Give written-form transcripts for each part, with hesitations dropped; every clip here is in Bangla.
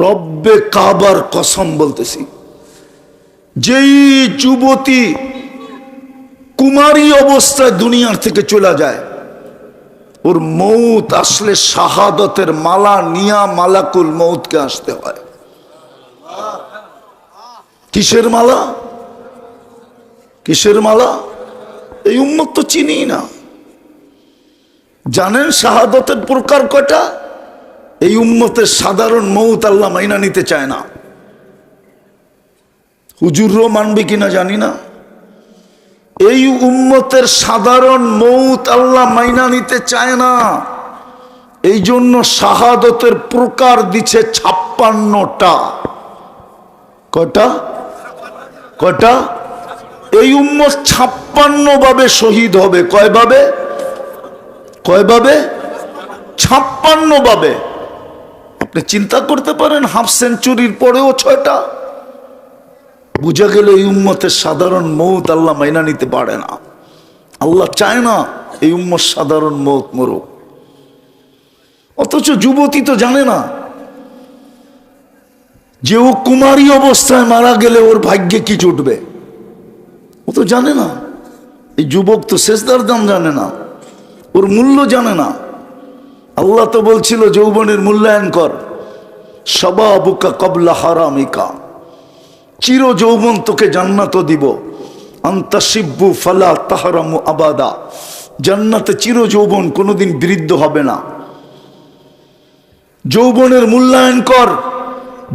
রব্বে কাবার কসম বলতেছি, যেই যুবতী কুমারী অবস্থায় দুনিয়ার থেকে চলে যায়, ওর মৌত আসলে শাহাদতের মালা নিয়া মালাকুল মৌতকে আসতে হয়। কিসের মালা? কিসের মালা? এই উম্মত তো চিনি না। জানেন শাহাদতের প্রকার কয়টা? এই উম্মতের সাধারণ মৌত আল্লাহ মাইনা নিতে চায় না। হুজুরও মানবে কিনা জানি না। এই উম্মতের সাধারণ মৌত আল্লাহ মাইনা নিতে চায় না। এই জন্য শাহাদতের প্রকার দিচ্ছে 56টা। কয়টা? কয়টা? এই উম্মত 56 ভাবে শহীদ হবে। কয় ভাবে? কয় ভাবে? 56 ভাবে। আপনি চিন্তা করতে পারেন, হাফ সেঞ্চুরির পরেও 6টা। বুঝা গেল এই উম্মতের সাধারণ মৌত আল্লাহ মাইনা নিতে পারে না। আল্লাহ চায় না এই উম্মত সাধারণ মৌত মরুক। অথচ যুবতী তো জানে না যে ও কুমারী অবস্থায় মারা গেলে ওর ভাগ্যে কি জুটবে। ও তো জানে না। এই যুবক তো সেজদার দাম জানে না, ওর মূল্য জানে না। আল্লাহ তো বলছিল যৌবনের মূল্যায়ন কর, শাবাবুকা ক্বাবলা হারামিকা, চির যৌবন তোকে জান্নাত দিব। আনতা শিব্বু ফালা তাহরামু আবাদা, জান্নাতে চির যৌবন কোনোদিন বৃদ্ধ হবে না। যৌবনের মূল্যায়ন কর,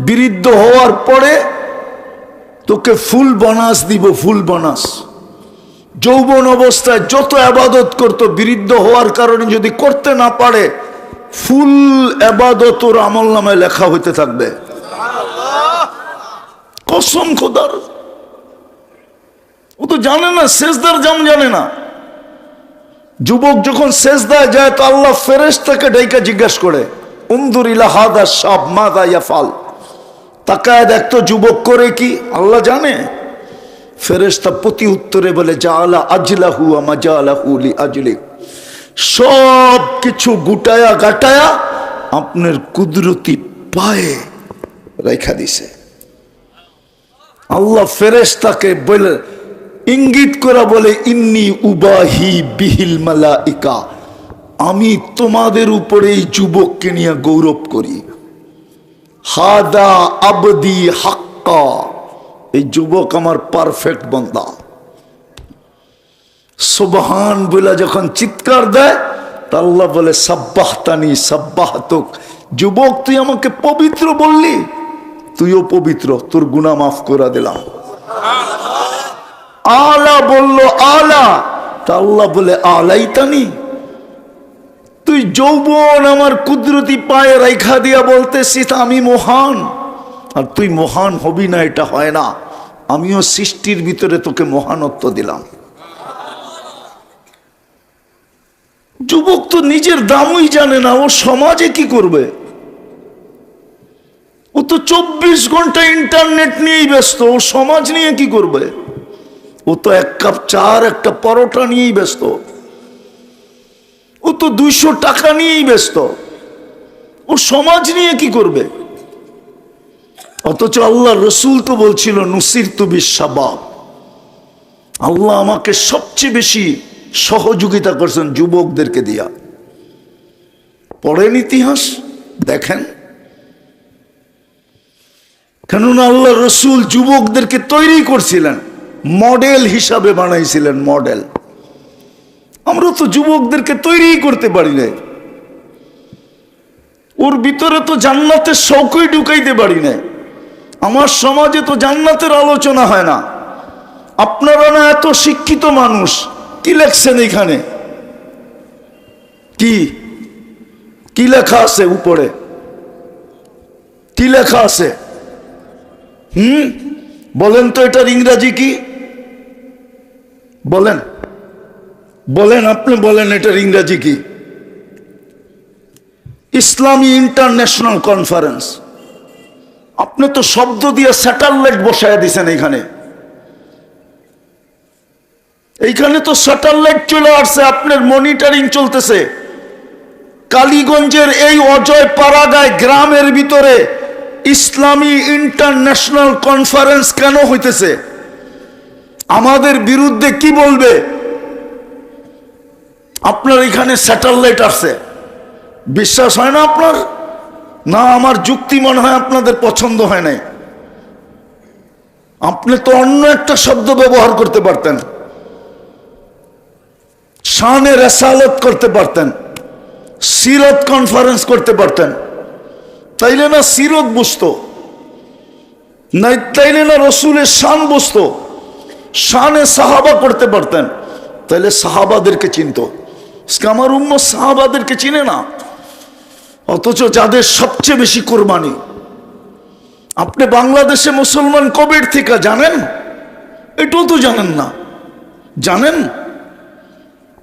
বৃদ্ধ হওয়ার পরে তোকে ফুল বোনাস দিব, ফুল বোনাস। যৌবন অবস্থায় যত আবাদত করতো, বৃদ্ধ হওয়ার কারণে যদি করতে না পারে, ফুল আবাদত ওর আমল নামায় লেখা হইতে থাকবে। কসম খোদার। ও তো জানে না, সেজদার জাম জানে না। যুবক যখন সেজদায় যায় তো আল্লাহ ফেরেশতাকে ডাইকা জিজ্ঞাসা করে, উনজুর ইলা হাদা শাব মাযা ইয়াফাল, তাকায় দেখতো যুবক করে কি। আল্লাহ জানে। ফেরেশতা প্রতি উত্তরে বলে, জাআলা আজলাহু ওয়া মাজালাহু লিআজলিক, সব কিছু গুটায়া গাটায়া আপনার কুদরতি পায়ে রেখা দিছে। আল্লাহ ফেরেশতাকে বলে, ইঙ্গিত করা বলে, ইন্নী উবাহি বিহিল মালাইকা, আমি তোমাদের উপরে এই যুবককে নিয়ে গৌরব করি। হাদা আবদি হাক্কা, এই যুবক আমার পারফেক্ট বান্দা। সুবহান বলে যখন চিৎকার দেয় তা আল্লাহ বলে, সাব্বাহতানি সাব্বাহতুক, যুবক তুই আমাকে পবিত্র বললি, তুইও পবিত্র, তোর গুনাহ মাফ করে দিলাম। আলা বলল আলা, তা আল্লাহ বলে, আলাইতানি, তুই যৌবন আমার কুদরতি পায়ে রাইখা দিয়া বলতেছিস আমি মহান, আর তুই মহান হবি না, এটা হয় না। আমিও সৃষ্টির ভিতরে তোকে মহানত্ব দিলাম। যুবক তো নিজের দামই জানে না, ও সমাজে কি করবে। ও তো 24 ঘন্টা ইন্টারনেট নিয়েই ব্যস্ত, ও সমাজ নিয়ে কি করবে। ও তো এক কাপ চা আর একটা পরোটা নিয়েই ব্যস্ত, ও তো 200 টাকা নিয়েই ব্যস্ত, ও সমাজ নিয়ে কি করবে। অথচ আল্লাহ রসুল তো বলছিল, নুসিরতু বিশ-শাবাব, আল্লাহ আমাকে সবচেয়ে বেশি সহযোগিতা করছেন যুবকদেরকে দিয়া। পড়েন ইতিহাস, দেখেন। কেননা আল্লাহ রসুল যুবকদেরকে তৈরি করছিলেন, মডেল হিসাবে বানাইছিলেন, মডেল। আমরা তো যুবকদেরকে তৈরি করতে পারি না, ওর ভিতরে তো জান্নাতের শৌকই ঢুকাইতে পারি না। আমার সমাজে তো জান্নাতের আলোচনা হয় না। আপনারা না এত শিক্ষিত মানুষ, কি লেখছেন এখানে? কি কি লেখা আছে উপরে? কি লেখা আছে? বলেন তো, এটার ইংরাজি কি? বলেন, বলেন, আপনি বলেন এটার ইংরাজি কি? ইসলামী ইন্টারন্যাশনাল কনফারেন্স। আপনি তো শব্দ দিয়ে স্যাটেলাইট বসায় দিছেন এখানে। এইখানে তো স্যাটেলাইট চলে আসছে, আপনার মনিটরিং চলতেছে। কালীগঞ্জের এই অজয় পাড়াগায় গ্রামের ভিতরে ইসলামী ইন্টারন্যাশনাল কনফারেন্স কেন হইতেছে? আমাদের বিরুদ্ধে কি বলবে? আপনার এখানে স্যাটেলাইট আছে, বিশ্বাস হয় না আপনার? না, আমার যুক্তি মনে হয় আপনাদের পছন্দ হয় নাই। আপনি তো অন্য একটা শব্দ ব্যবহার করতে পারতেন, শানে রেসালত করতে পারতেন, সিরত কনফারেন্স করতে পারতেন, তাইলে না সিরত বুঝতো, নাই তাইলে না রসুলের শান বুঝতো, শানে সাহাবা করতে পারতেন, তাইলে সাহাবাদেরকে চিনত। আমার উম্মত সাহাবাদেরকে চিনে না, অথচ যাদের সবচেয়ে বেশি কোরবানি। আপনি বাংলাদেশে মুসলমান কবের থেকে জানেন? এটাও তো জানেন না। জানেন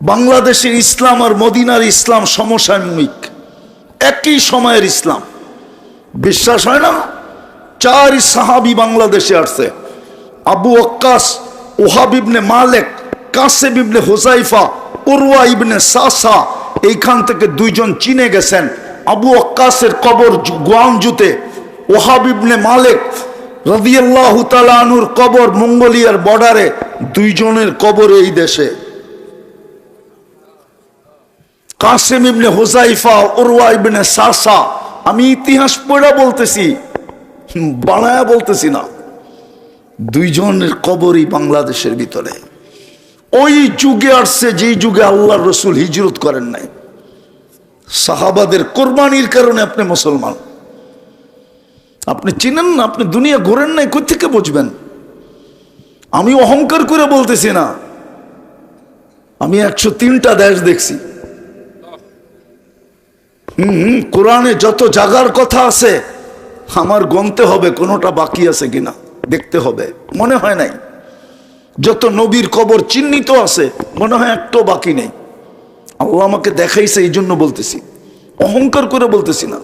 বাংলাদেশের ইসলাম আর মদিনার ইসলাম সমসাময়িক, একই সময়ের ইসলাম। বিশ্বাস হয় না? 4 সাহাবী বাংলাদেশে আসছে, আবু ওয়াক্কাস, ওহাব ইবনে মালিক, কাসেম ইবনে হুযায়ফা, উরওয়া ইবনে সাসা। এইখান থেকে 2 জন চীনে গেছেন। আবু ওয়াক্কাসের কবর গুয়াংজুতে, ওহাব ইবনে মালিক রাদিয়াল্লাহু তাআলা আনহুর কবর মঙ্গোলিয়ার বর্ডারে। 2 জনের কবর এই দেশে। কাসেম ইবনে হুযায়ফা, উরওয়া ইবনে সাসা। আমি ইতিহাস পড়া বলতেছি, বানায়া বলতেছি না। 2 জনের কবরই বাংলাদেশের ভিতরে। ওই যুগে আসছে যেই যুগে আল্লাহর রসুল হিজরত করেন নাই। সাহাবাদের কোরবানির কারণে আপনি মুসলমান। আপনি চিনেন না, আপনি দুনিয়া ঘোরেন নাই, কোথা থেকে বুঝবেন? আমি অহংকার করে বলতেছি না, আমি 103টা দেশ দেখছি। কোরআনে যত জাগার কথা আছে আমার গনতে হবে কোনোটা বাকি আছে কিনা, দেখতে হবে। মনে হয় নাই। যত নবীর কবর চিহ্নিত আছে মনে হয় একটাও বাকি নেই। আল্লাহ আমাকে দেখাইছে, এই জন্য বলতেছি, অহংকার করে বলতেছি না।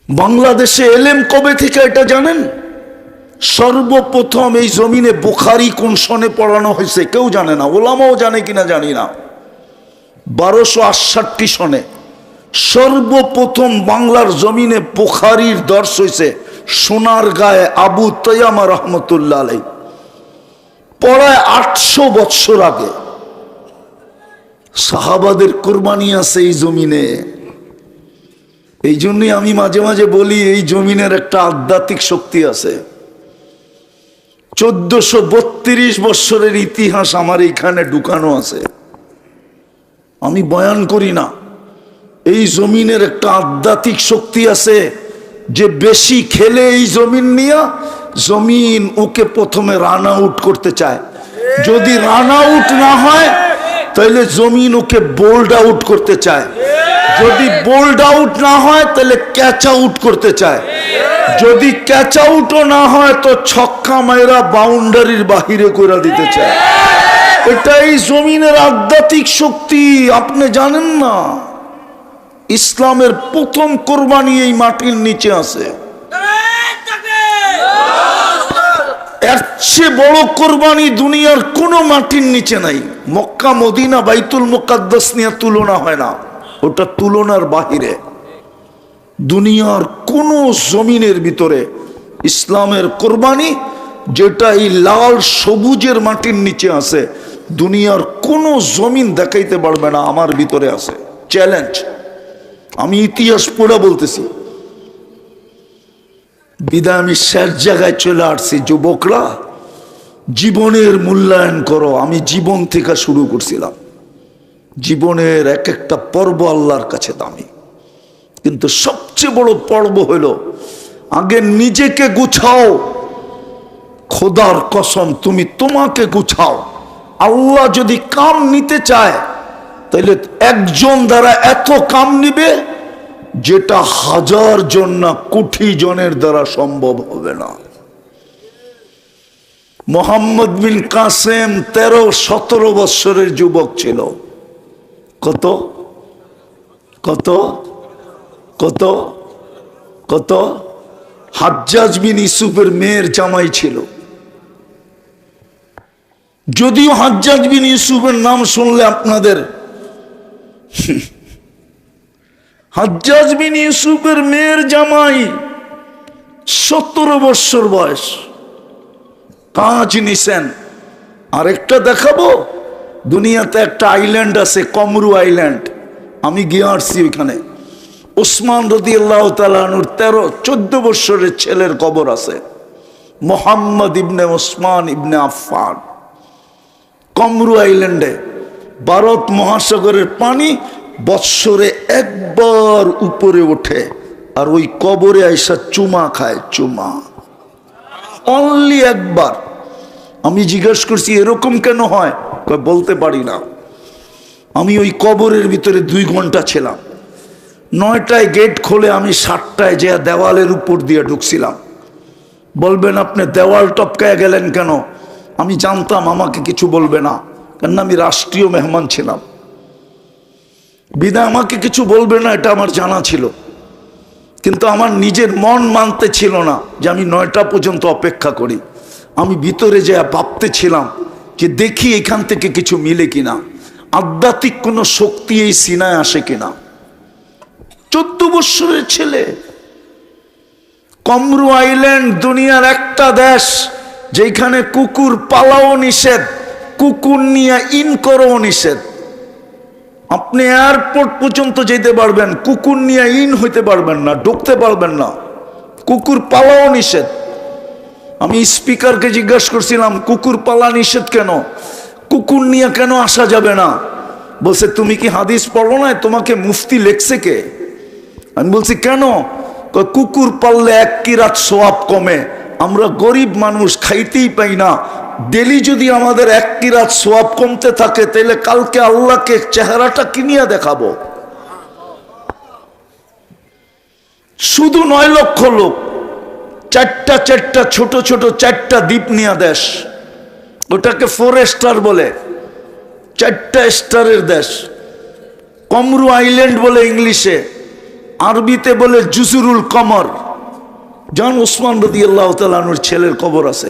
বাংলাদেশে এলেম কবে থেকে এটা জানেন? সর্বপ্রথম এই জমিনে বুখারী কোন সনে পড়ানো হয়েছে কেউ জানে না, ওলামাও জানে কিনা জানি না। 1268 সনে সর্বপ্রথম বাংলার জমিনে বুখারীর দর্শ হয়েছে সোনার গায়ে আবু তৈয়ামা রহমতুল্লাহ আলাইহি, প্রায় 800 বৎসর আগে। সাহাবাদের কোরবানি আছে এই জমিনে। এই জন্যই আমি মাঝে মাঝে বলি এই জমিনের একটা আধ্যাত্মিক শক্তি আছে। 1432 বৎসরের ইতিহাস আমার এখানে ঢুকানো আছে। আমি বয়ান করি না, এই জমিনের একটা আধ্যাত্মিক শক্তি আছে যে বেশি খেলে এই জমিন নিয়ে জমিন ওকে প্রথমে রান আউট করতে চায়। যদি রান আউট না হয় তাহলে জমিন ওকে বোল্ড আউট করতে চায়। যদি বোল্ড আউট না হয় তাহলে ক্যাচ আউট করতে চায়। যদি ক্যাচ আউটও না হয় তো ছক্কা মাইরা বাউন্ডারির বাহিরে করে দিতে চায়। এটাই জমিনের আধ্যাত্মিক শক্তি, আপনি জানেন না? ইসলামের প্রথম কোরবানি এই মাটির নিচে আছে। এর চেয়ে বড় কোরবানি দুনিয়ার কোনো মাটির নিচে নাই। মক্কা মদিনা বাইতুল মুকাদ্দাস নিয়ে তুলনা হয় না, ওটা তুলনার বাহিরে। দুনিয়ার কোনো জমিনের ভিতরে ইসলামের কোরবানি যেটা এই লাল সবুজের মাটির নিচে আছে, দুনিয়ার কোনো জমিন দেখাইতে পারবে না আমার ভিতরে আছে। চ্যালেঞ্জ। আমি ইতিহাস পড়া বলতেছি। বিদায় আমি শেষ জায়গায় চলে আসছি। যুবকরা, জীবনের মূল্যায়ন করো। আমি জীবন থেকে শুরু করছিলাম। জীবনের এক একটা পর্ব আল্লাহর কাছে দামি, কিন্তু সবচেয়ে বড় পর্ব হইল আগে নিজেকে গুছাও। খোদার কসম, তুমি তোমাকে গুছাও। আল্লাহ যদি কাম নিতে চায় তাহলে একজন দ্বারা এত কাম নিবে যেটা 1000 জন না কোটি জনের দ্বারা সম্ভব হবে না। মোহাম্মদ বিন কাসেম 13-17 বৎসরের যুবক ছিল। কত কত কত কত হাজ্জাজ বিন ইউসুফের মেয়ের জামাই ছিল। যদিও হাজ্জাজ বিন ইউসুফের নাম শুনলে আপনাদের হাজ্জাজ বিন ইউসুফের মেয়ের জামাই 17 বৎসর বয়স, কাজ নিছেন। আরেকটা দেখাবো, দুনিয়াতে একটা আইল্যান্ড আছে কমরু আইল্যান্ড, আমি গিয়ে আসছি ওইখানে। উসমান রাদিয়াল্লাহু তাআলা আনহুর 13-14 বৎসরের ছেলের কবর আছে, মোহাম্মদ ইবনে উসমান ইবনে আফফান। কমরু আইল্যান্ডে ভারত মহাসাগরের পানি বৎসরে একবার উপরে ওঠে, আর ওই কবরে আইসা চুমা খায়, চুমা, অনলি একবার। আমি জিজ্ঞেস করছি এরকম কেন হয়, বলতে পারি না। আমি ওই কবরের ভিতরে 2 ঘন্টা ছিলাম। 9টায় গেট খোলে, আমি 7টায় যে দেওয়ালের উপর দিয়ে ঢুকছিলাম। বলবেন আপনি দেওয়াল টপকায় গেলেন কেন? আমি জানতাম আমাকে কিছু বলবে না, কেন আমি রাষ্ট্রীয় মেহমান ছিলাম, বিদায় আমাকে কিছু বলবে না, এটা আমার জানা ছিল। কিন্তু আমার নিজের মন মানতে ছিল না যে আমি 9টা পর্যন্ত অপেক্ষা করি। আমি ভিতরে যে ভাবতে ছিলাম যে দেখি এখান থেকে কিছু মিলে কিনা, আধ্যাত্মিক কোনো শক্তি এই সিনায় আসে কিনা। 14 বৎসরের ছেলে। কমরু আইল্যান্ড দুনিয়ার একটা দেশ যেখানে কুকুর পালাও নিষেধ, কুকুর নিয়ে ইন করাও নিষেধ। আপনি এয়ারপোর্ট পর্যন্ত যেতে পারবেন, কুকুর নিয়ে ইন হইতে পারবেন না, ঢুকতে পারবেন না, কুকুর পালাও নিষেধ। আমি স্পিকারকে জিজ্ঞাসা করছিলাম কুকুর পালা নিষেধ কেন, কুকুর নিয়ে কেন আসা যাবে না? বলছে তুমি কি হাদিস পড়ো না, তোমাকে মুফতি লেখছে কে? আমি বলছি কেন? কুকুর পাললে 1 কিরাত সওয়াব কমে, আমরা গরিব মানুষ খাইতেই পাই না, ডেলি যদি আমাদের 1 কিরাত সওয়াব কমতে থাকে তাহলে কালকে আল্লাহকে চেহারাটা কিনিয়া দেখাবো। শুধু 9 লক্ষ লোক, 4টা ছোট ছোট 4টা দ্বীপ নিয়ে দেশ, ওটাকে 4 স্টার বলে, 4টা স্টারের দেশ। কমরু আইল্যান্ড বলে ইংলিশে, আরবিতে বলে জুজুরুল কমর। জান উসমান রাদিয়াল্লাহু তাআলা আনহুর ছেলের কবর আছে।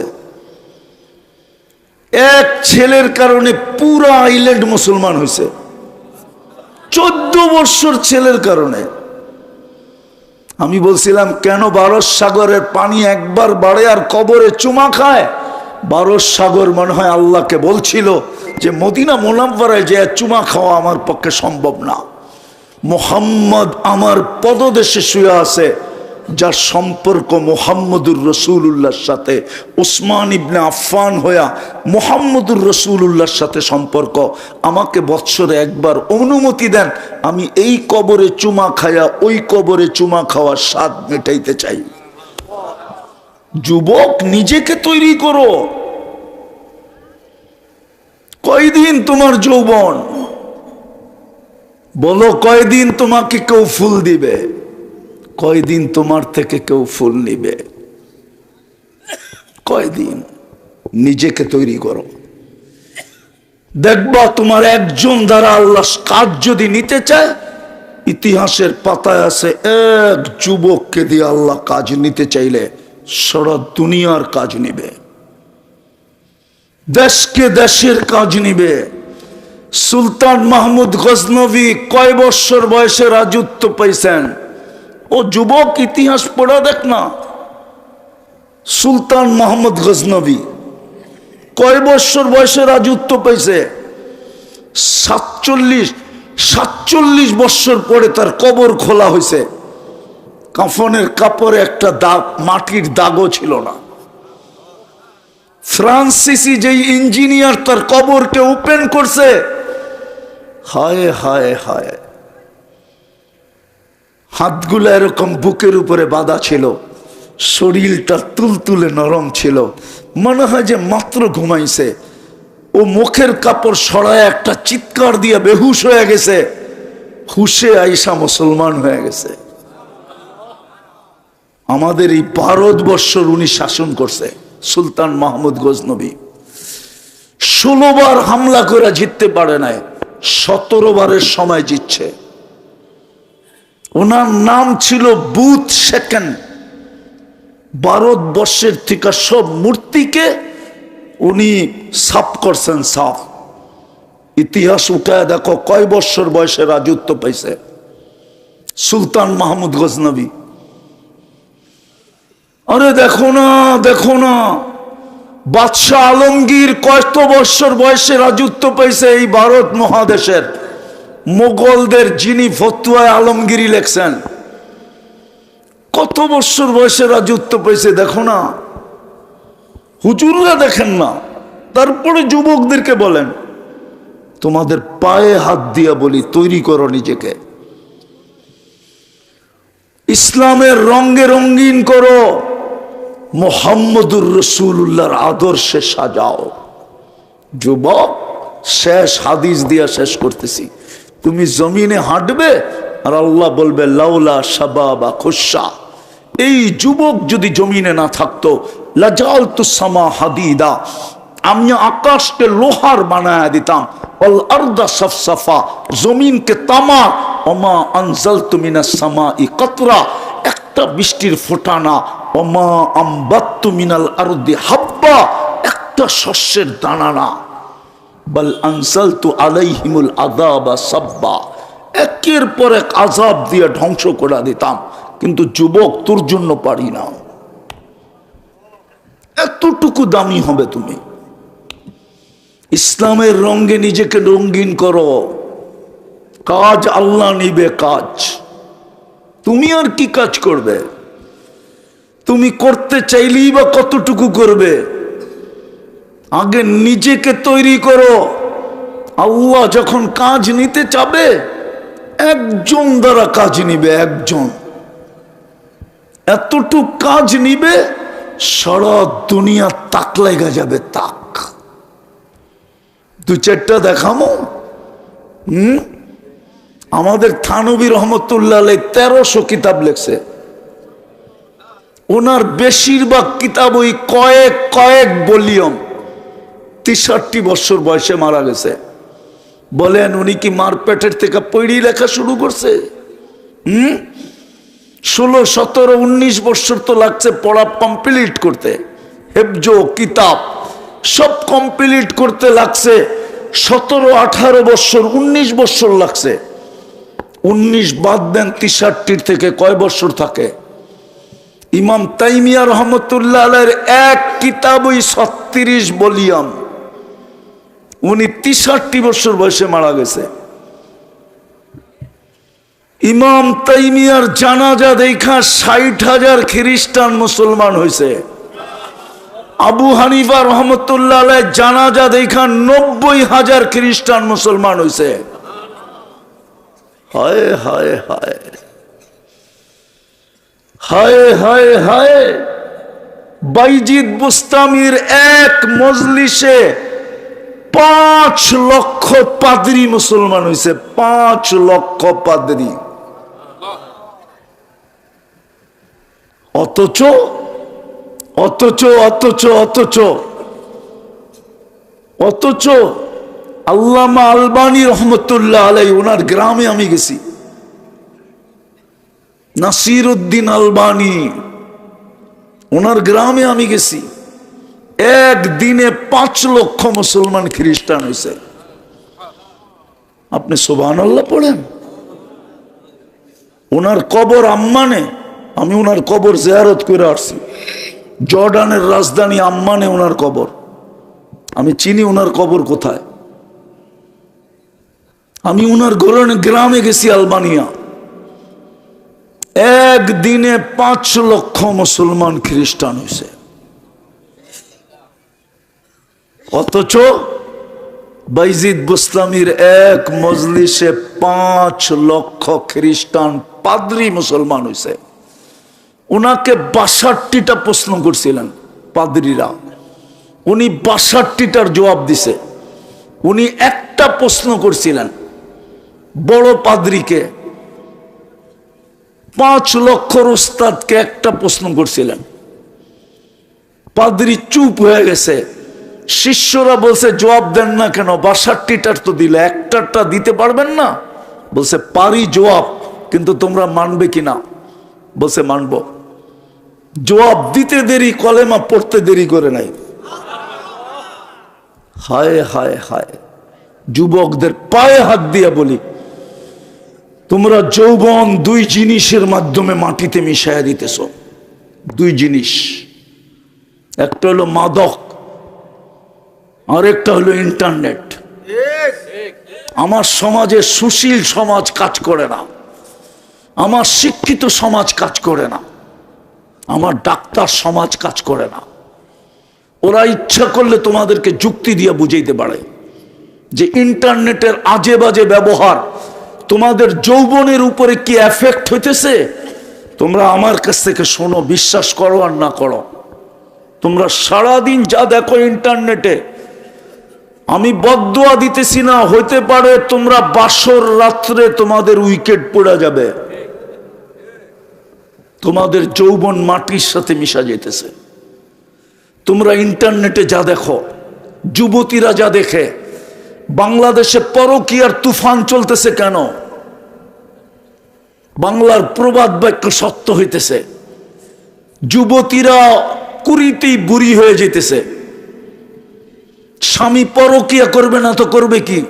এক ছেলের কারণে পুরো আইল্যান্ড মুসলমান হয়েছে, 14 বৎসর ছেলের কারণে। আমি বলছিলাম কেন ভারত সাগরের পানি একবার বাড়ে আর কবরে চুমা খায়? ভারত সাগর মনে হয় আল্লাহকে বলছিল যে মদিনা মুনাওয়ারায় যে চুমা খাওয়া আমার পক্ষে সম্ভব না। মুহাম্মদ আমার পদদেশে শুয়ে আছে, যার সম্পর্ক মুহাম্মদুর রাসূলুল্লাহর সাথে, উসমান ইবনে আফফান হইয়া মুহাম্মদুর রাসূলুল্লাহর সাথে সম্পর্ক। আমাকে বৎসরে একবার অনুমতি দেন, আমি এই কবরে চুমা খায়া ওই কবরে চুমা খাওয়ার স্বাদ মেটাইতে চাই। যুবক, নিজেকে তৈরি করো। কয়দিন তোমার যৌবন? বলো কয়দিন তোমাকে কেউ ফুল দিবে? কয়দিন তোমার থেকে কেউ ফুল নিবে? কয়দিন? নিজেকে তৈরি করো। দেখবা তোমার একজন দ্বারা আল্লাহ কাজ যদি নিতে চায়, ইতিহাসের পাতায় আছে এক যুবককে দিয়ে আল্লাহ কাজ নিতে চাইলে সারা দুনিয়ার কাজ নিবে, দেশকে দেশের কাজ নিবে। সুলতান মাহমুদ গজনবী কয় বৎসর বয়সে রাজত্ব পাইছেন? ও যুবক, ইতিহাস পড়া দেখ না। সুলতান মাহমুদ গজনবী কয় বৎসর বয়সে রাজত্ব পাইছে? 47 বৎসর পরে তার কবর খোলা হয়েছে। কাফনের কাপড়ে একটা দাগ, মাটির দাগও ছিল না। ফ্রান্সিসি যেই ইঞ্জিনিয়ার তার কবরকে ওপেন করছে, হায় হায় হায়, হাতগুলো এরকম বুকের উপরে বাঁধা ছিল, শরীরটা তুলতুলে নরম ছিল, মনে হয় যে মাত্র ঘুমাইছে। ও মুখের কাপড় সরায় একটা চিৎকার দিয়ে বেহুশ হয়ে গেছে, হুশে আইসা মুসলমান হয়ে গেছে। আমাদের এই ভারতবর্ষের উনি শাসন করছে সুলতান মাহমুদ গজনবী। 16 বার হামলা করে জিততে পারে নাই, 17 বারের সময় জিতছে। ওনার নাম ছিল বুথ সেকেন্ড। ভারতবর্ষের থেকে সব মূর্তিকে উনি সাফ করছেন, সাফ। ইতিহাস উঠায় দেখো কয় বৎসর বয়সে রাজত্ব পাইছে। সুলতান মাহমুদ গজনবী। আরে দেখো না, দেখো না, বাদশাহ আলমগীর কত বছর বয়সে রাজত্ব পেয়েছে এই ভারত মহাদেশের। মোগলদের যিনি ফতুয়ায় আলমগীরি লেখছেন, কত বছর বয়সে রাজত্ব পেয়েছে দেখো না। হুজুররা দেখেন না, তারপরে যুবকদেরকে বলেন তোমাদের পায়ে হাত দিয়া বলি তৈরি করো নিজেকে, ইসলামের রঙে রঙিন করো, মুহাম্মদুর রাসূলুল্লাহর আদর্শে সাজাও। যুবক, শেষ হাদিস দিয়া শেষ করতেছি, তুমি জমিনে হাঁটবে আর আল্লাহ বলবে লাউলা শাবাবা খুশা, এই যুবক যদি জমিনে না থাকতো লাজালতু সামা হাদিদা, আমি আকাশকে লোহার বানায়া দিতাম, অল আরদা সাফসাফা, জমিনকে তামা, ওমা আনজালতু মিনাস সামাই কতরা, একটা বৃষ্টির ফোঁটা না, ওমা আমবাত্তু মিনাল আরদি হাব্বা, একটা শস্যের দানা না, বাল আনজালতু আলাইহিমুল আযাবা সাব্বা, একের পর এক আযাব দিয়ে ধ্বংস করে দিতাম। কিন্তু যুবক, তোর জন্য পারি না। এতটুকু দামি হবে তুমি, ইসলামের রঙে নিজেকে রঙিন করো, কাজ আল্লাহ নিবে কাজ। তুমি আর কি কাজ করবে? তুমি করতে চাইলেই বা কতটুকু করবে? আগে নিজেকে তৈরি করো। আল্লাহ যখন কাজ নিতে চাবে, একজন দ্বারা কাজ নিবে, একজন। এতটুক কাজ নিবে, সারা দুনিয়া তাক লেগে যাবে, তাক। দু চারটা দেখামো। আমাদের থানবী রহমতুল্লাহ 1300 কিতাব লেখছে। ওনার বেশিরভাগ কিতাব ওই কয়েক কয়েক ভলিউম। 63 বছর বয়সে মারা গেছে। বলেন উনি কি মার পেটের থেকে পড়ি লেখা শুরু করছে? 16, 17, 19 বছর তো লাগছে পড়া কমপ্লিট করতে। হেফজ কিতাব সব কমপ্লিট করতে লাগছে 17, 18 বছর, 19 বছর লাগছে। 19 বাদ দেন, 63 থেকে কয় বছর থাকে? ইমাম তাইমিয়া রহমতুল্লাহ আলাইহির এক কিতাবই 36 ভলিউম। উনি 63 বছর বয়সে মারা গেছে। ইমাম তাইমিয়ার জানাজা দেখা 60,000 খ্রিস্টান মুসলমান হয়েছে। আবু হানিফা রহমতুল্লাহ আলাইহির জানাজা দেখা 90,000 খ্রিস্টান মুসলমান হয়েছে। হায় হায় হায় হায় হায় হায়। বাইজিদ বুস্তামির এক মজলিসে 5 লক্ষ পাদ্রী মুসলমান হয়েছে। 5 লক্ষ পাদ্রী। অথচ অথচ অথচ অথচ অথচ আল্লামা আলবানী রহমতুল্লাহ আলাইহি, ওনার গ্রামে আমি গেছি। নাসির উদ্দিন আলবানী, ওনার গ্রামে আমি গেছি। একদিনে 5 লক্ষ মুসলমান খ্রিস্টান হয়েছে। আপনি সুবহানাল্লাহ পড়েন। ওনার কবর আম্মানে, আমি ওনার কবর জিয়ারত করে আসছি। জর্ডানের রাজধানী আম্মানে ওনার কবর। আমি চিনি ওনার কবর কোথায়। আমি ওনার গ্রামে গেছি আলবানিয়া। একদিনে 5 লক্ষ মুসলমান খ্রিস্টান হয়েছে। অথচ বাইজিদ বুস্তামির এক মজলিসে 5 লক্ষ খ্রিস্টান পাদ্রী মুসলমান হয়েছে। ওনাকে 62টা প্রশ্ন করছিলেন পাদ্রীরা, উনি 62টার জবাব দিছে। উনি একটা প্রশ্ন করছিলেন বড় পাদ্রীকে, 5 লক্ষর উস্তাদকে একটা প্রশ্ন করছিলেন। পাদ্রী চুপ হয়ে গেছে। শিষ্যরা বলছে জবাব দেন না কেন? 62টার তো দিলে, একটারটা দিতে পারবেন না? বলছে পারি জবাব, কিন্তু তোমরা মানবে কিনা? বলছে মানব। জবাব দিতে দেরি, কলেমা পড়তে দেরি করে নাই। হায় হায় হায়। যুবকদের পায়ে হাত দিয়ে বলি, তোমরা যৌবন দুই জিনিসের মাধ্যমে মাটিতে মিশাইয়া দিতেছ। দুই জিনিস, একটা হলো মাদক, আরেকটা হলো ইন্টারনেট। আমার সমাজে সুশীল সমাজ কাজ করে না, আমার শিক্ষিত সমাজ কাজ করে না, আমার ডাক্তার সমাজ কাজ করে না। ওরা ইচ্ছা করলে তোমাদেরকে যুক্তি দিয়ে বুঝাইতে পারে যে ইন্টারনেটের আজে বাজে ব্যবহার তোমাদের যৌবনের উপরে কি এফেক্ট হইতেছে। তোমরা আমার কাছ থেকে শোনো, বিশ্বাস করো আর না করো। তোমরা সারাদিন যা দেখো ইন্টারনেটে, আমি বদদুয়া দিতেছি না, হইতে পারে তোমরা বাসর রাত্রে তোমাদের উইকেট পড়ে যাবে, তোমাদের যৌবন মাটির সাথে মিশা যেতেছে। তোমরা ইন্টারনেটে যা দেখো, যুবতীরা যা দেখে, বাংলাদেশে পরকীয়ার তুফান চলতেছে কেন? বাংলার প্রবাদ বাক্য সত্য হইতেছে, যুবতীরা কুড়িতেই বুড়ি হয়ে যেতেছে। স্বামী পরকীয়া করবে না তো করবে কি?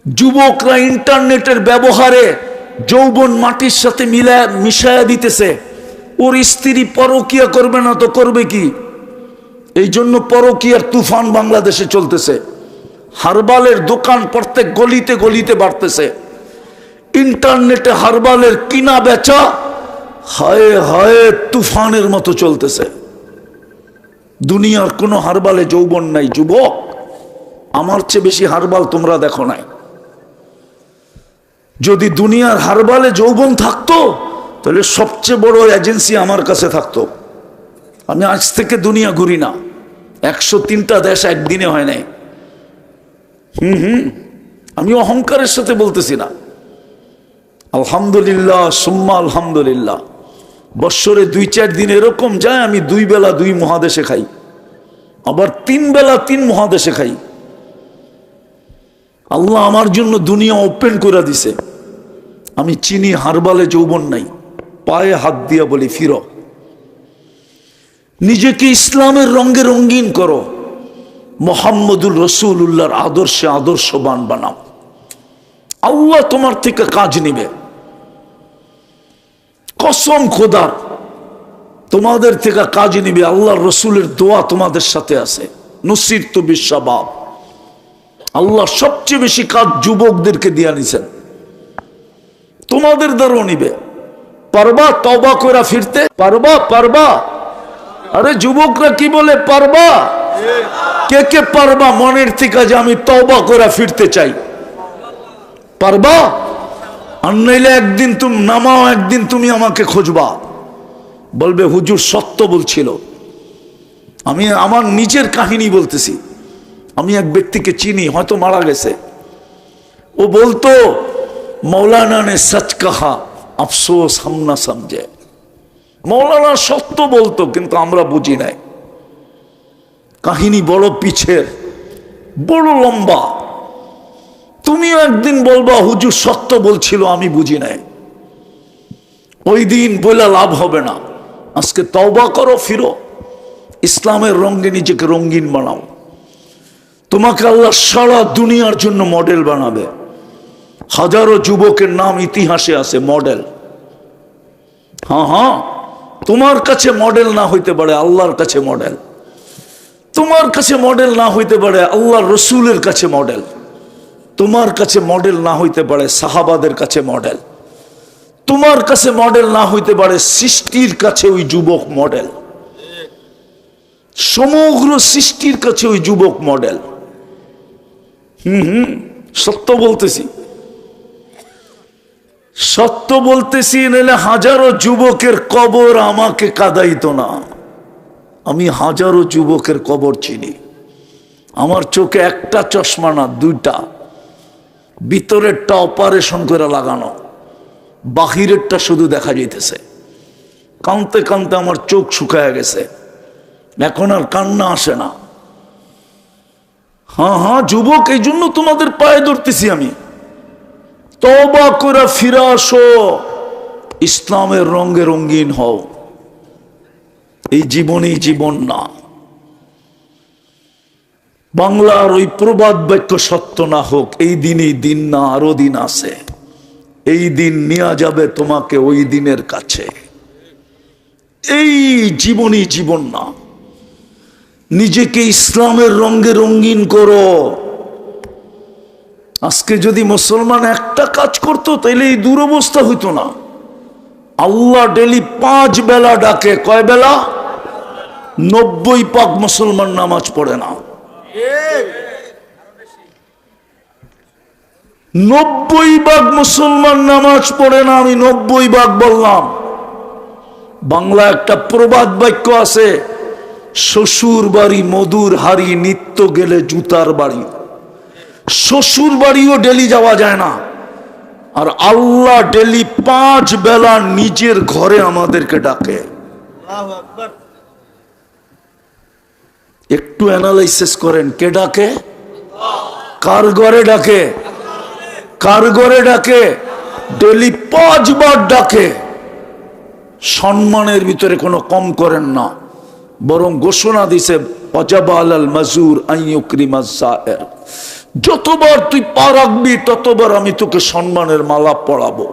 যুবকরা ইন্টারনেটের ব্যবহারে যৌবন মাটির সাথে মিশায়া দিতেছে। ওর স্ত্রী পরকীয়া করবে না তো করবে কি? এই জন্য পরকীয়ার তুফান বাংলাদেশে চলতেছে। হারবালের দোকান প্রত্যেক গলিতে গলিতে বাড়তেছে। ইন্টারনেটে হারবালের কিনা বেচা হায় হায় তুফানের মতো চলতেছে। দুনিয়ার কোনো হারবালে যৌবন নাই। যুবক, আমার চেয়ে বেশি হারবাল তোমরা দেখো নাই। যদি দুনিয়ার হারবালে যৌবন থাকতো তাহলে সবচেয়ে বড় এজেন্সি আমার কাছে থাকতো। আমি আজ থেকে দুনিয়া ঘুরি না, 103টা দেশ একদিনে হয় নাই। আমি অহংকারের সাথে বলতেছি না। আলহামদুলিল্লাহ সুম্মা আলহামদুলিল্লাহ, বৎসরে 2-4 দিন এরকম যায় আমি 2 বেলা 2 মহাদেশে খাই, আবার 3 বেলা 3 মহাদেশে খাই। আল্লাহ আমার জন্য দুনিয়া ওপেন করে দিছে। আমি চিনি হারবালে যৌবন নাই। পায়ে হাত দিয়া বলি, ফিরো, নিজেকে ইসলামের রঙে রঙিন করো, মুহাম্মদুর রাসূলুল্লাহর আদর্শে আদর্শবান বানাও। আল্লাহ তোমার থেকে কাজ নিবে, কসম খোদার, তোমাদের থেকে কাজ নিবে। আল্লাহর রসুলের দোয়া তোমাদের সাথে আছে। নুসিরতু বিশাবাব, আল্লাহ সবচেয়ে বেশি কাজ যুবকদেরকে দিয়া নিছেন, তোমাদের দ্বারাও নিবে। পারবা তওবা করে ফিরতে? পারবা? আরে যুবকরা কি বলে পারবা? কে কে পারবা মনের থেকে যে আমি তওবা করে ফিরতে চাই? পারবা? আর নইলে একদিন তুমি নামাও, একদিন তুমি আমাকে খুঁজবা, বলবে হুজুর সত্য বলছিল। আমি আমার নিজের কাহিনী বলতেছি। আমি এক ব্যক্তিকে চিনি, হয়তো মারা গেছে। ও বলতো মৌলানা নে সচ কাহা, আফসোস হাম না সমঝে। মৌলানা সত্য বলতো, কিন্তু আমরা বুঝি নাই। কাহিনী বড় পিছের, বড় লম্বা। তুমিও একদিন বলবা হুজুর সত্য বলছিল, আমি বুঝি নাই। ওই দিন বলে লাভ হবে না। আজকে তওবা করো, ফিরো, ইসলামের রঙে নিজেকে রঙিন বানাও। তোমাকে আল্লাহ সারা দুনিয়ার জন্য মডেল বানাবে। হাজারো যুবকের নাম ইতিহাসে আছে মডেল। হ্যাঁ, তোমার কাছে মডেল না হইতে পারে, আল্লাহর কাছে মডেল। তোমার কাছে মডেল না হইতে পারে, আল্লাহর রসুলের কাছে মডেল। তোমার কাছে মডেল না হইতে পারে, সাহাবাদের কাছে মডেল। তোমার কাছে মডেল না হইতে পারে, সৃষ্টির কাছে ওই যুবক মডেল। সমগ্র সৃষ্টির কাছে ওই যুবক মডেল। সত্য বলতেছি, সত্য বলতেছি, নাহলে হাজারো যুবকের কবর আমাকে কাঁদাইতো না। আমি হাজারো যুবকের কবর চিনি। আমার চোখে একটা চশমা না, 2টা। ভিতরেরটা অপারেশন করে লাগানো, বাহিরেরটা শুধু দেখা যাইতেছে। কাঁদতে কাঁদতে আমার চোখ শুকায় গেছে, এখন আর কান্না আসে না। হ্যাঁ যুবক, এই জন্য তোমাদের পায়ে ধরতেছি আমি। তওবা করে ফিরে আসো, ইসলামের রঙে রঙিন হও। এই জীবনই জীবন না। বাংলার ওই প্রবাদ বাক্য সত্য না হোক, এই দিনই দিন না, আরো দিন আছে। এই দিন নিয়ে যাবে তোমাকে ওই দিনের কাছে। এই জীবনই জীবন না, নিজেকে ইসলামের রঙে রঙিন করো। আজকে যদি মুসলমান একটা কাজ করতো তাইলে এই দুরবস্থা হইতো না। আল্লাহ ডেলি 5 বেলা ডাকে। কয় বেলা? 90% মুসলমান নামাজ পড়ে না। 90% মুসলমান নামাজ পড়ে না। আমি 90% বললাম। বাংলা একটা প্রবাদ বাক্য আছে, শ্বশুর বাড়ি মধুর হাড়ি, নিত্য গেলে জুতার বাড়ি। শ্বশুর বাড়িও ডেলি যাওয়া যায় না, আর আল্লাহ ডেলি 5 বেলা নিজের ঘরে আমাদেরকে ডাকে। একটু অ্যানালাইসিস করেন, কে ডাকে? কার ঘরে ডাকে? কার ঘরে ডাকে? ডেলি 5 বার ডাকে। সম্মানের ভিতরে কোনো কম করেন না, বরং ঘোষণা দিছে ওয়াজাবা আলাল মাজুর আন ইউকরিমাজ যায়ের। যতবার তুই পা রাখবি ততবার আমি তোকে সম্মানের মালা পরাবো।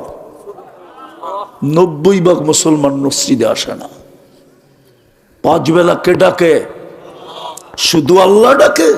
90% মুসলমান মসজিদে আসে না। 5 বেলা কে ডাকে? শুধু আল্লাহ ডাকে?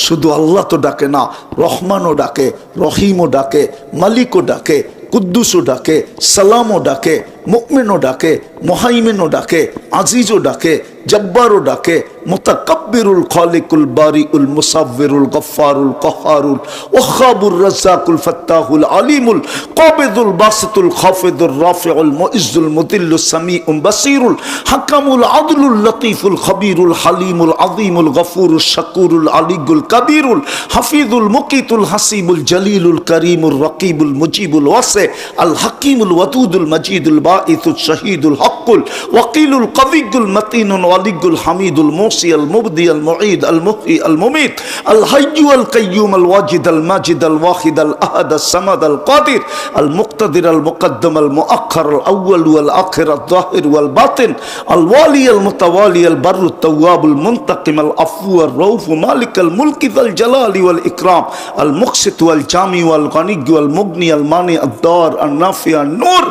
শুধু আল্লাহ তো ডাকে না, রহমানও ডাকে, রহিমও ডাকে, মালিকও ডাকে, কুদ্দুসও ডাকে, সালামও ডাকে, মুমিনও ডাকে, মুহাইমিনও ডাকে, আজিজও ডাকে, জব্বারও ডাকে, মুতাকাব্বিরুল খালিকুল বারিউল মুসাব্বিরুল গফফারুল কহারুল ওয়াহাবুর রাজ্জাকুল ফাত্তাহুল আলিমুল কাবিদুল বাসিতুল খাফিদুর রাফিউল মুইজ্জুল মুদিল্লুস সামিউল বাসিরুল হাকামুল আদলুল লতীফুল খবীরুল হালিমুল আযীমুল গফুরুশ শাকুরুল আলিগুল কবীরুল হাফিজুল মুকিতুল হাসিবুল জলিলুল করিমুল রকিবুল মুজিবুল ওয়াসি আল হাকিমুল ওয়াদুদুল মজিদুল বাঈসুশ শহীদুল হকুল ওয়াকিলুল কবিয়ুল মতিনুল ওয়ালিগুল হামিদুল মুসি আল মুবদি আল মুঈদ আল মুহয়ি আল মুমিত আল হাইয়্যু আল কাইয়্যুম আল ওয়াজিদ আল মাজিদ আল ওয়াহিদ আল আহাদ আস সামাদ আল কাদির আল মুক্তাদির আল মুকদ্দম আল মুআখ্খার আল আউয়াল ওয়াল আখির আল যাহির ওয়াল বাতিন আল ওয়ালি আল মুতাওয়ালি আল বাররু তাওয়াব আল মুনতাকিম আল আফু আর রউফ মালিক আল মুলকি যাল জালালি ওয়াল ইকরাম আল মুকসিত ওয়াল জামি ওয়াল গনি ওয়াল মুগনি আল মানি আদ দার আল নাফি আল নূর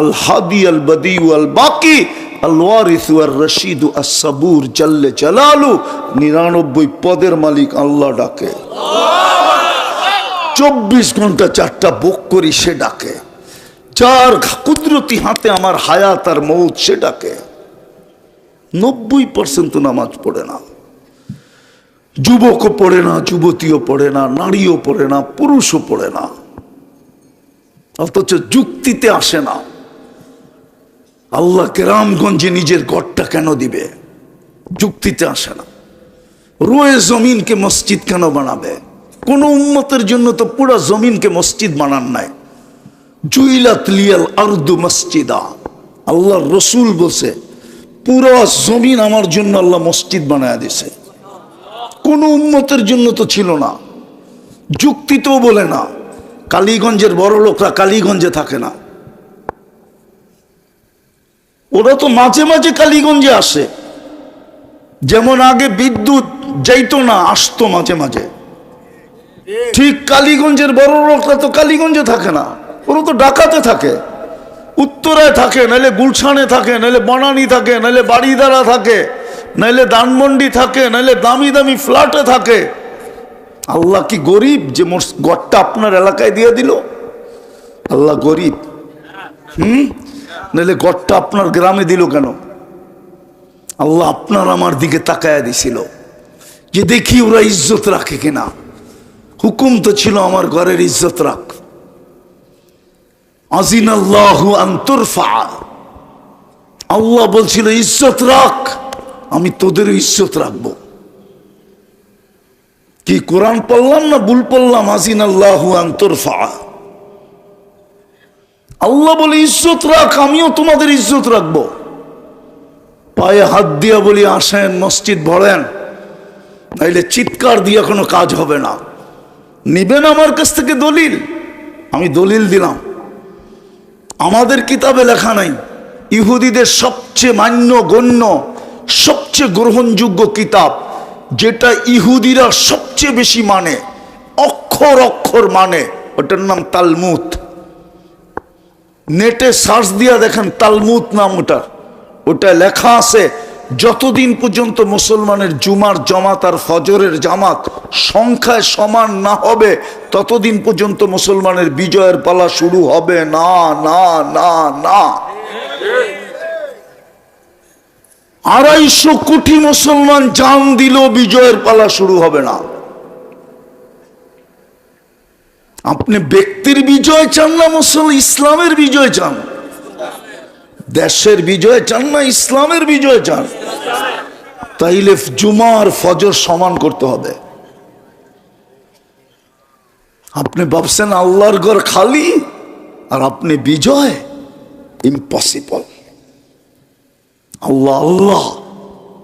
আল হাদি আল বদি ওয়াল বাকি আল ওয়ারিস ওয়ার রশিদ আস সাবুর জাল্লে জালালু। 99 পদের মালিক আল্লাহ ডাকে। 24 ঘন্টা 4টা বুক করি, সে ডাকে। যার কুদরতি হাতে আমার হায়াত আর মৌত, সে ডাকে। 90% নামাজ পড়ে না। যুবকও পড়ে না, যুবতীও পড়ে না, নারীও পড়ে না, পুরুষও পড়ে না। অথচ যুক্তিতে আসে না। আল্লাহ কেরামগঞ্জে নিজের ঘরটা কেন দিবে? যুক্তিতে আসে না। রোয়ে জমিনকে মসজিদ কেন বানাবে? কোন উম্মতের জন্য তো পুরো জমিনকে মসজিদ বানান নাই। জুইলাত লিয়াল আরদু মসজিদা, আল্লাহর রসুল বলছে পুরো জমিন আমার জন্য আল্লাহ মসজিদ বানায় দিছে। কোন উম্মতের জন্য তো ছিল না। যুক্তিতেও বলে না। কালীগঞ্জের বড় লোকরা কালীগঞ্জে থাকে না, ওরা তো মাঝে মাঝে কালীগঞ্জে আসে। যেমন আগে বিদ্যুৎ যাইতো না, আসতো মাঝে মাঝে। ঠিক কালীগঞ্জের বড় লোকরা তো কালীগঞ্জে থাকে না, ওরা তো ঢাকাতে থাকে, উত্তরায় থাকে, নাইলে গুলশানে থাকে, নাইলে বনানী থাকে, নাইলে বাড়িদারা থাকে, নাইলে ধানমন্ডি থাকে, নাইলে দামি দামি ফ্ল্যাটে থাকে। আল্লাহ কি গরিব যে ঘরটা আপনার এলাকায় দিয়ে দিল? আল্লাহ গরিব? নাহলে ঘরটা আপনার গ্রামে দিল কেন? আল্লাহ আপনার আমার দিকে তাকায়া দিছিল যে দেখি ওরা ইজ্জত রাখে কিনা। হুকুম তো ছিল আমার ঘরের ইজ্জত রাখ। আজিনাল্লাহু আন তুরফা, আল্লাহ বলছিল ইজ্জত রাখ, আমি তোদের ইজ্জত রাখবো। কি কোরআন পড়লাম না ভুল পড়লাম? আজিনাল্লাহু আন তুরফা, আল্লাহ বলে ইজ্জত রাখ, আমিও তোমাদের ইজ্জত রাখবো। পায়ে হাত দিয়া বলি আসেন মসজিদ ভরেন, নাইলে চিৎকার দিয়া কোনো কাজ হবে না। নিবেন আমার কাছ থেকে দলিল? আমি দলিল দিলাম। আমাদের কিতাবে লেখা নাই ইহুদিদের সবচেয়ে মান্য গণ্য, সবচেয়ে গ্রহণযোগ্য কিতাব, যেটা ইহুদিরা সবচেয়ে বেশি মানে, অক্ষর অক্ষর মানে, ওটার নাম তালমুদ। নেটে সার্চ দিয়া দেখেন, তালমুদ নাম ওটা লেখা আছে, যতদিন পর্যন্ত মুসলমানের জুমার জামাত আর ফজরের জামাত সংখ্যায় সমান না হবে ততদিন পর্যন্ত মুসলমানের বিজয়ের পালা শুরু হবে না না না না। 250 কোটি মুসলমান জান দিল, বিজয়ের পালা শুরু হবে না। আপনি ব্যক্তির বিজয় চান না ইসলামের বিজয় চান? দেশের বিজয় চান না ইসলামের বিজয় চান? তাইলে জুমার ফজর সমান করতে হবে। আপনি ভাবছেন আল্লাহর ঘর খালি আর আপনি বিজয়? ইম্পসিবল। আল্লাহ আল্লাহ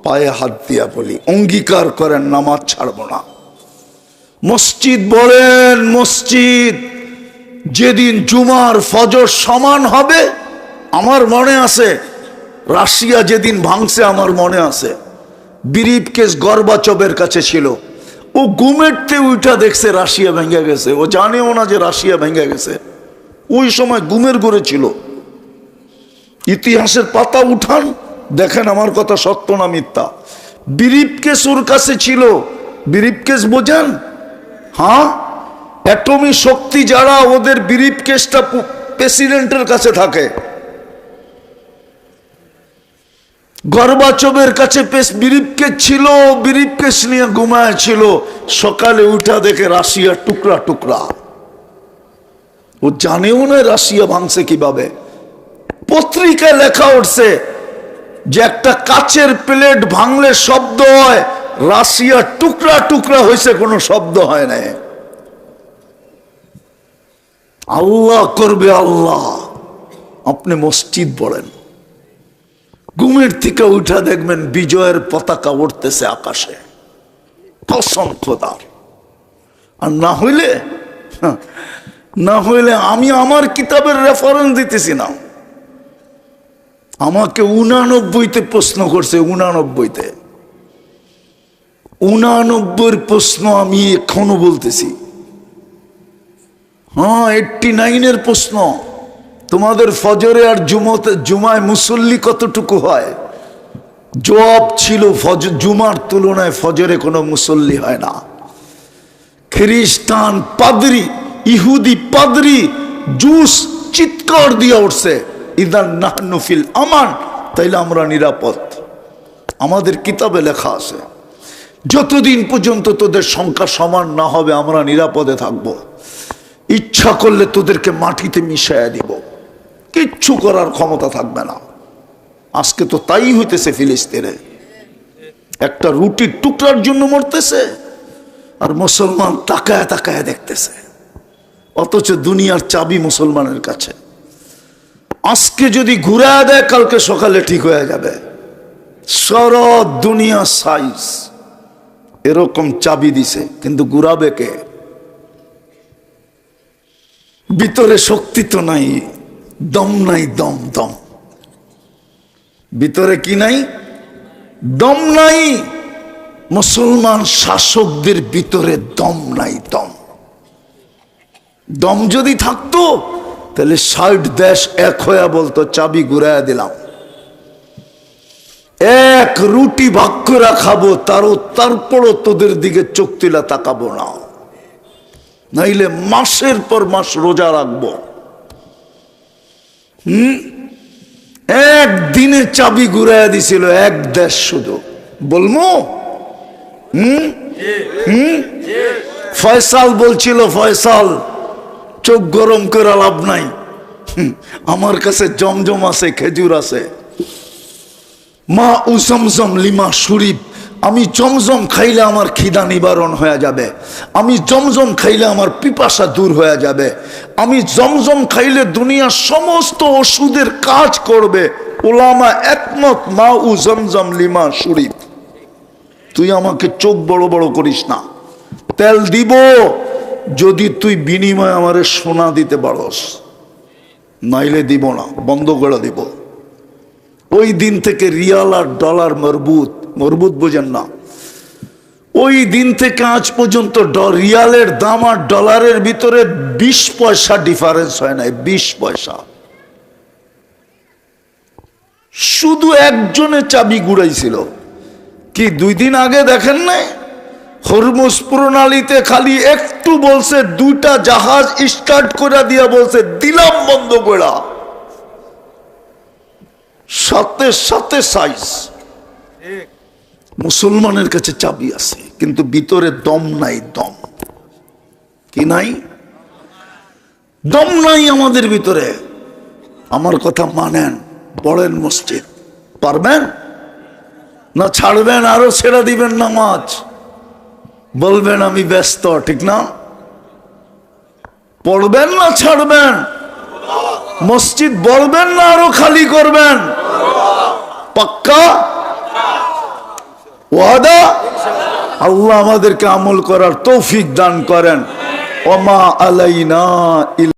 পায়ে হাত দিয়া বলি, অঙ্গীকার করেন নামাজ ছাড়ব না। মসজিদ বলেন, মসজিদ যেদিন জুমার ফজর সমান হবে, আমার মনে আছে রাশিয়া যেদিন ভাঙছে, আমার মনে আছে বিরিপ কেস গর্বাচবের কাছে ছিল, ও ঘুমেরতে উঠা দেখছে রাশিয়া ভেঙে গেছে, ও জানেও না যে রাশিয়া ভেঙে গেছে, ওই সময় ঘুমের ঘরে ছিল। ইতিহাসের পাতা উঠান, দেখেন আমার কথা সত্য না মিথ্যা। বিরিপ কেস ওর কাছে ছিল। বিরিপ কেস বোঝেন? হ্যাঁ, অ্যাটমি শক্তি যারা, ওদের বিরিপ কেসটা প্রেসিডেন্টের কাছে থাকে। গর্বাচবের কাছে বিরিপকেস ছিল, বিরিপকেস নিয়ে ঘুমায় ছিল। সকালে উঠা দেখে রাশিয়া টুকরা টুকরা। ও জানেও না রাশিয়া ভাঙছে কিভাবে। পত্রিকায় লেখা উঠছে যে একটা কাচের প্লেট ভাঙলে শব্দ হয়, রাশিয়া টুকরা টুকরা হয়েছে, কোনো শব্দ হয় না। আল্লাহ করবে আল্লাহ। আপনি মসজিদ বলেন, ঘুমের থেকে উঠা দেখবেন বিজয়ের পতাকা উঠতেছে আকাশে, কসম খোদার। আর না হইলে আমি আমার কিতাবের রেফারেন্স দিতেছি না। আমাকে 89তে প্রশ্ন করছে, 89 প্রশ্ন আমি এখনো বলতেছি। হ্যাঁ, 89 প্রশ্ন। তোমাদের ফজরে আর জুমায় মুসল্লি কতটুকু হয়? জবাব ছিল জুমার তুলনায় ফজরে কোনো মুসল্লি হয় না। খ্রিস্টান পাদ্রী, ইহুদি পাদ্রী, জুস চিৎকার দিয়ে উঠছে, ইদান নাহনু ফিল আমান, তাইলে আমরা নিরাপদ। আমাদের কিতাবে লেখা আছে যতদিন পর্যন্ত তোদের সংখ্যা সমান না হবে আমরা নিরাপদে থাকব। ইচ্ছা করলে তোদেরকে মাটিতে মিশাইয়া দিব, কিচ্ছু করার ক্ষমতা থাকবে না। আজকে তো তাই হইতেছে ফিলিস্তিনে। একটা রুটির টুকরার জন্য মরতেছে আর মুসলমান তাকায় তাকায় দেখতেছে, অথচ দুনিয়ার চাবি মুসলমানের কাছে। আজকে যদি ঘুরায় দেয় কালকে সকালে ঠিক হয়ে যাবে। সারা দুনিয়া সাইজ এরকম চাবি দিছে, কিন্তু ঘুরাবে কে? ভিতরে শক্তি তো নাই, দম নাই, দম দম ভিতরে কি নাই? দম নাই। মুসলমান শাসকদের ভিতরে দম নাই, দম। দম যদি থাকতো তাহলে 60 দেশ এক হয়ে বলতো চাবি ঘুরাইয়া দিলাম। এক রুটি ভাগ করে খাবো, তারপরও তোদের দিকে চোখ তুলে তাকাবো না, নাইলে মাসের পর মাস রোজা রাখবো। একদিনে চাবি ঘুরাইয়া দিছিল এক দেশ শুধু। বলবো ফয়সাল বলছিল, ফয়সাল চোখ গরম করে লাভ নাই, আমার কাছে জমজম আছে, খেজুর আছে, মা উ জমজম লিমা শরীফ, আমি জমজম খাইলে আমার খিদা নিবারণ হয়ে যাবে, আমি জমজম খাইলে আমার পিপাসা দূর হয়ে যাবে, আমি জমজম খাইলে দুনিয়ার সমস্ত ওষুধের কাজ করবে। ওলামা একমত, মা উ জমজম লিমা শরীফ। তুই আমাকে চোখ বড় বড় করিস না, তেল দিব যদি তুই বিনিময়ে আমারে সোনা দিতে পারস, নাইলে দিব না, বন্ধ করে দিব। ওই দিন থেকে রিয়াল আর ডলার মরবুত বোঝেন না, ওই দিন থেকে আজ পর্যন্ত রিয়ালের দাম আর ডলারের ভিতরে 20 পয়সা ডিফারেন্স হয় নাই, 20 পয়সা। শুধু একজনে চাবি ঘুরাইছিল। কি 2 দিন আগে দেখেন নাই হরমুজ প্রণালীতে খালি একটু বলছে, 2টা জাহাজ স্টার্ট করে দিয়া বলছে দিলাম বন্ধ করা, সাথে সাথে সাইজ। মুসলমানের কাছে চাবি আছে কিন্তু ভিতরে দম নাই। দম কি নাই? দম নাই আমাদের ভিতরে। আমার কথা মানেন, পড়েন মসজিদ, পারবেন না ছাড়বেন? আরো ছেড়ে দিবেন নামাজ? বলবেন আমি ব্যস্ত, ঠিক না? পড়বেন না ছাড়বেন? মসজিদ বলবেন না আরো খালি করবেন? পাক্কা ওয়াদা? আল্লাহ আমাদেরকে আমল করার তৌফিক দান করেন। ওমা আলাইনা